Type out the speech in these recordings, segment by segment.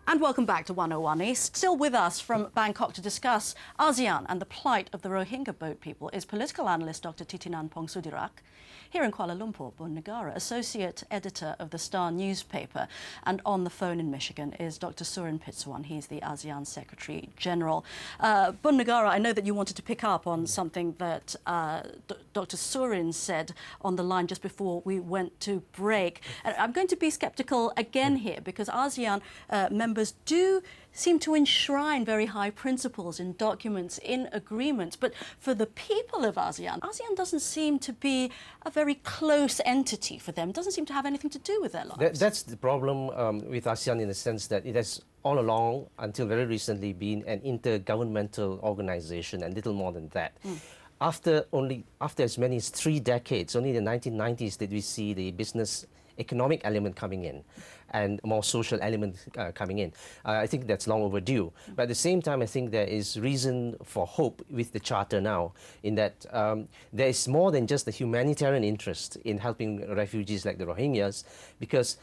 And welcome back to 101 East. Still with us from Bangkok to discuss ASEAN and the plight of the Rohingya boat people is political analyst Dr. Titinan Pongsudhirak. Here in Kuala Lumpur, Bun Negara, associate editor of the Star newspaper. And on the phone in Michigan is Dr. Surin Pitsuwan. He's the ASEAN Secretary General. Bun Negara, I know that you wanted to pick up on something that Dr. Surin said on the line just before we went to break. And I'm going to be sceptical again here because ASEAN members do seem to enshrine very high principles in documents, in agreements. But for the people of ASEAN, ASEAN doesn't seem to be a very close entity for them. It doesn't seem to have anything to do with their lives. That's the problem with ASEAN in the sense that it has all along, until very recently, been an intergovernmental organization and little more than that. After as many as 3 decades, only in the 1990s did we see the business economic element coming in and more social element coming in. I think that's long overdue. But at the same time, I think there is reason for hope with the Charter now, in that there is more than just the humanitarian interest in helping refugees like the Rohingyas, because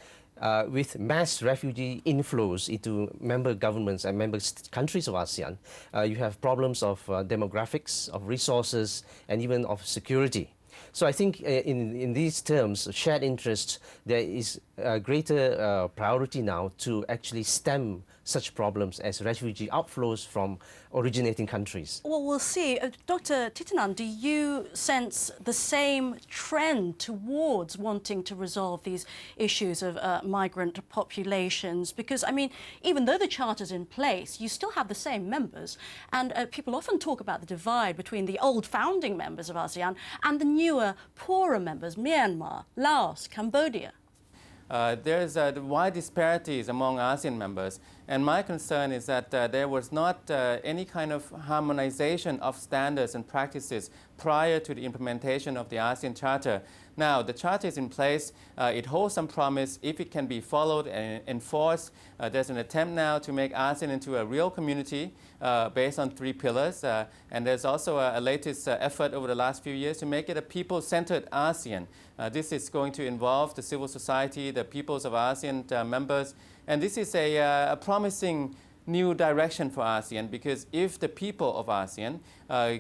with mass refugee inflows into member governments and member countries of ASEAN, you have problems of demographics, of resources, and even of security. So I think in these terms, shared interests, there is a greater priority now to actually stem such problems as refugee outflows from originating countries. Well, we'll see. Dr. Titinan, do you sense the same trend towards wanting to resolve these issues of migrant populations? Because, I mean, even though the Charter's in place, you still have the same members. And people often talk about the divide between the old founding members of ASEAN and the newer, poorer members, Myanmar, Laos, Cambodia. There's wide disparities among ASEAN members, and my concern is that there was not any kind of harmonization of standards and practices prior to the implementation of the ASEAN Charter. Now, the Charter is in place. It holds some promise if it can be followed and enforced. There's an attempt now to make ASEAN into a real community based on 3 pillars. And there's also a latest effort over the last few years to make it a people-centered ASEAN. This is going to involve the civil society, the peoples of ASEAN members. And this is a promising new direction for ASEAN, because if the people of ASEAN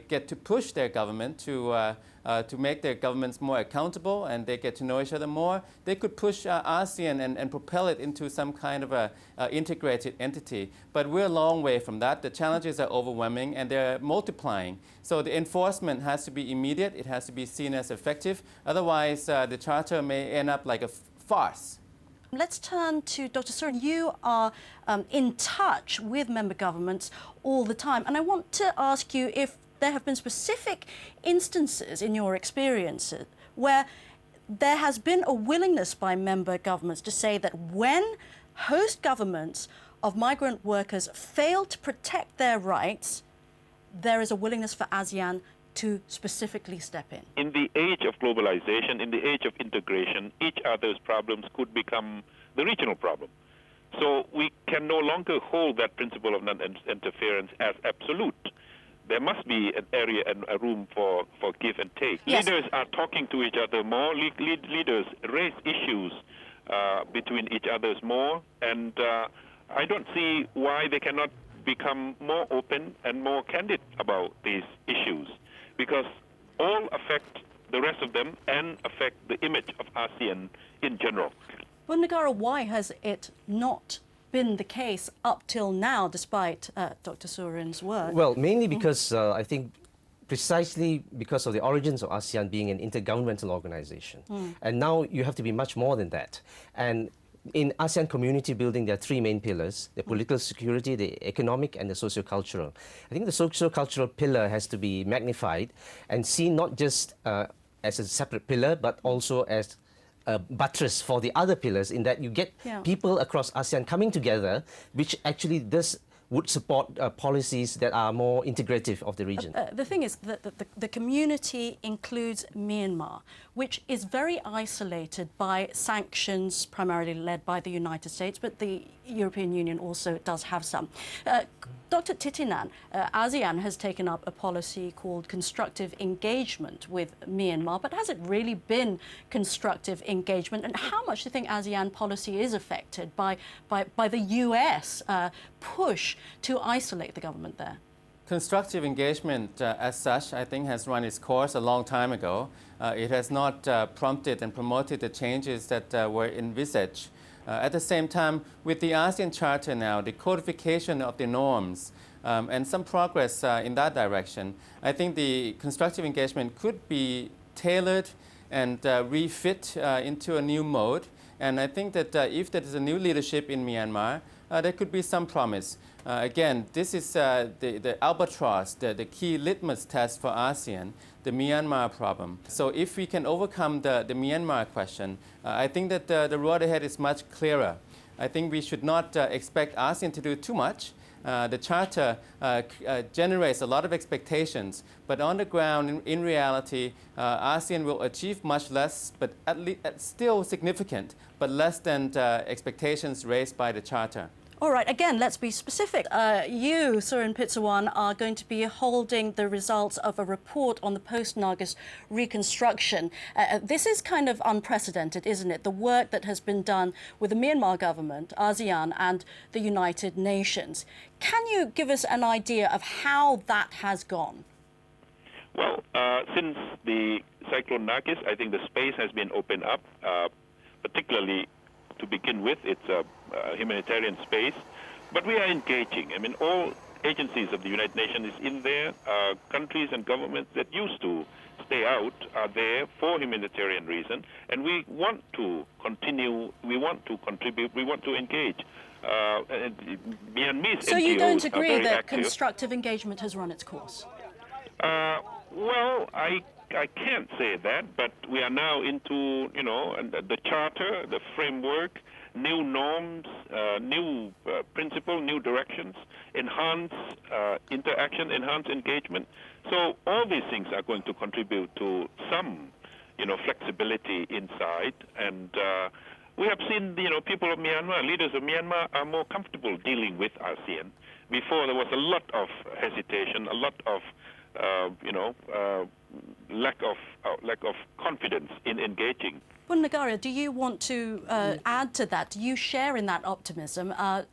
get to push their government to make their governments more accountable, and they get to know each other more, they could push ASEAN and propel it into some kind of a integrated entity. But we're a long way from that. The challenges are overwhelming and they're multiplying. So the enforcement has to be immediate. It has to be seen as effective. Otherwise, the Charter may end up like a farce. Let's turn to Dr. Surin. You are in touch with member governments all the time. And I want to ask you if there have been specific instances in your experiences where there has been a willingness by member governments to say that when host governments of migrant workers fail to protect their rights, there is a willingness for ASEAN to specifically step in. In the age of globalization, in the age of integration, each other's problems could become the regional problem. So we can no longer hold that principle of non-interference as absolute. There must be an area and a room for give and take. Yes. Leaders are talking to each other more. Leaders raise issues between each others more. And I don't see why they cannot become more open and more candid about these issues, because all affect the rest of them and affect the image of ASEAN in general. Bun Negara, why has it not been the case up till now, despite Dr. Surin's work? Well, mainly because I think precisely because of the origins of ASEAN being an intergovernmental organization. And now you have to be much more than that. And in ASEAN community building, there are 3 main pillars: the political security, the economic, and the socio-cultural. I think the socio-cultural pillar has to be magnified and seen not just as a separate pillar, but also as a buttress for the other pillars, in that you get people across ASEAN coming together, which actually would support policies that are more integrative of the region. The thing is that the community includes Myanmar, which is very isolated by sanctions primarily led by the United States, but the European Union also does have some. Dr. Titinan, ASEAN has taken up a policy called constructive engagement with Myanmar, but has it really been constructive engagement? And how much do you think ASEAN policy is affected by the US push to isolate the government there? Constructive engagement as such, I think, has run its course a long time ago. It has not prompted and promoted the changes that were envisaged. At the same time, with the ASEAN Charter now, the codification of the norms and some progress in that direction, I think the constructive engagement could be tailored and refit into a new mode. And I think that if there is a new leadership in Myanmar, there could be some promise. Again, this is the albatross, the key litmus test for ASEAN, the Myanmar problem. So if we can overcome the Myanmar question, I think that the road ahead is much clearer. I think we should not expect ASEAN to do too much. The Charter generates a lot of expectations, but on the ground, in reality, ASEAN will achieve much less, but at least still significant, but less than expectations raised by the Charter. All right, again, let's be specific. You, Surin Pitsawan, are going to be holding the results of a report on the post-Nagas reconstruction. This is kind of unprecedented, isn't it? The work that has been done with the Myanmar government, ASEAN and the United Nations. Can you give us an idea of how that has gone? Well, since the Cyclone Nargis, I think the space has been opened up, particularly to begin with, it's a humanitarian space, but we are engaging. I mean, all agencies of the United Nations is in there. Countries and governments that used to stay out are there for humanitarian reason, and we want to continue, we want to contribute, we want to engage. Myanmar's so you don't NGOs agree that active. Constructive engagement has run its course? Well, I can't say that, but we are now into, you know, the charter, the framework, new norms, new principles, new directions, enhanced interaction, enhanced engagement. So all these things are going to contribute to some, you know, flexibility inside. And we have seen, you know, people of Myanmar, leaders of Myanmar are more comfortable dealing with ASEAN. Before there was a lot of hesitation, a lot of lack of confidence in engaging. Bun Nagaria, do you want to add to that? Do you share in that optimism? And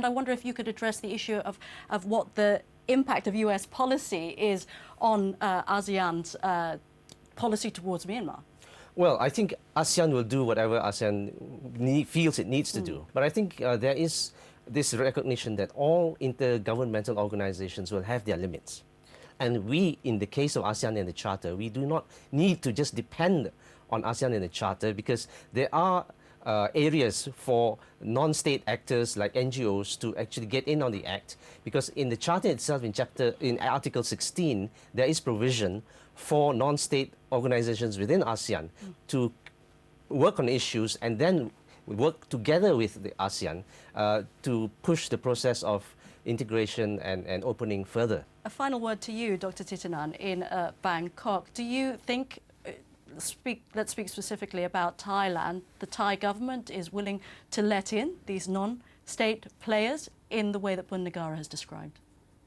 I wonder if you could address the issue of what the impact of US policy is on ASEAN's policy towards Myanmar. Well, I think ASEAN will do whatever ASEAN feels it needs to do. But I think there is this recognition that all intergovernmental organizations will have their limits. And we, in the case of ASEAN and the Charter, we do not need to just depend on ASEAN and the Charter, because there are areas for non-state actors like NGOs to actually get in on the act. Because in the Charter itself, in Article 16, there is provision for non-state organizations within ASEAN to work on issues and then work together with the ASEAN to push the process of integration and opening further. A final word to you, Dr. Titinan, in Bangkok. Do you think, let's speak specifically about Thailand, the Thai government is willing to let in these non-state players in the way that Bun Nagara has described?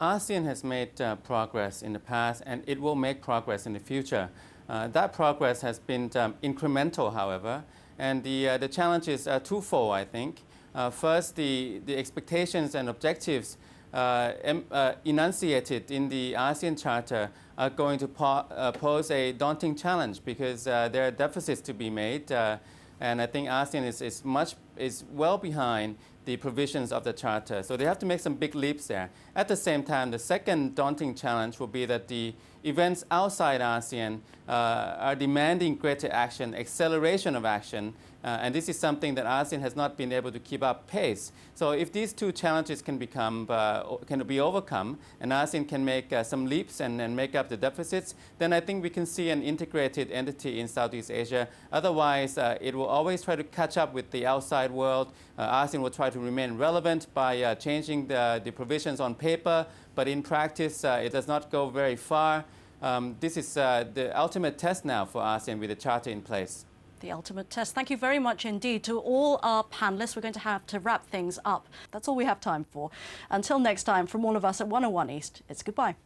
ASEAN has made progress in the past, and it will make progress in the future. That progress has been incremental, however, and the challenge is twofold, I think. First, the expectations and objectives enunciated in the ASEAN Charter are going to pose a daunting challenge, because there are deficits to be made, and I think ASEAN is well behind the provisions of the Charter. So they have to make some big leaps there. At the same time, the second daunting challenge will be that the events outside ASEAN are demanding greater action, acceleration of action, and this is something that ASEAN has not been able to keep up pace. So if these two challenges can be overcome, and ASEAN can make some leaps and make up the deficits, then I think we can see an integrated entity in Southeast Asia. Otherwise, it will always try to catch up with the outside world. ASEAN will try to remain relevant by changing the provisions on paper, but in practice, it does not go very far. This is the ultimate test now for ASEAN with the Charter in place. The ultimate test. Thank you very much indeed to all our panellists. We're going to have to wrap things up. That's all we have time for. Until next time, from all of us at 101 East, it's goodbye.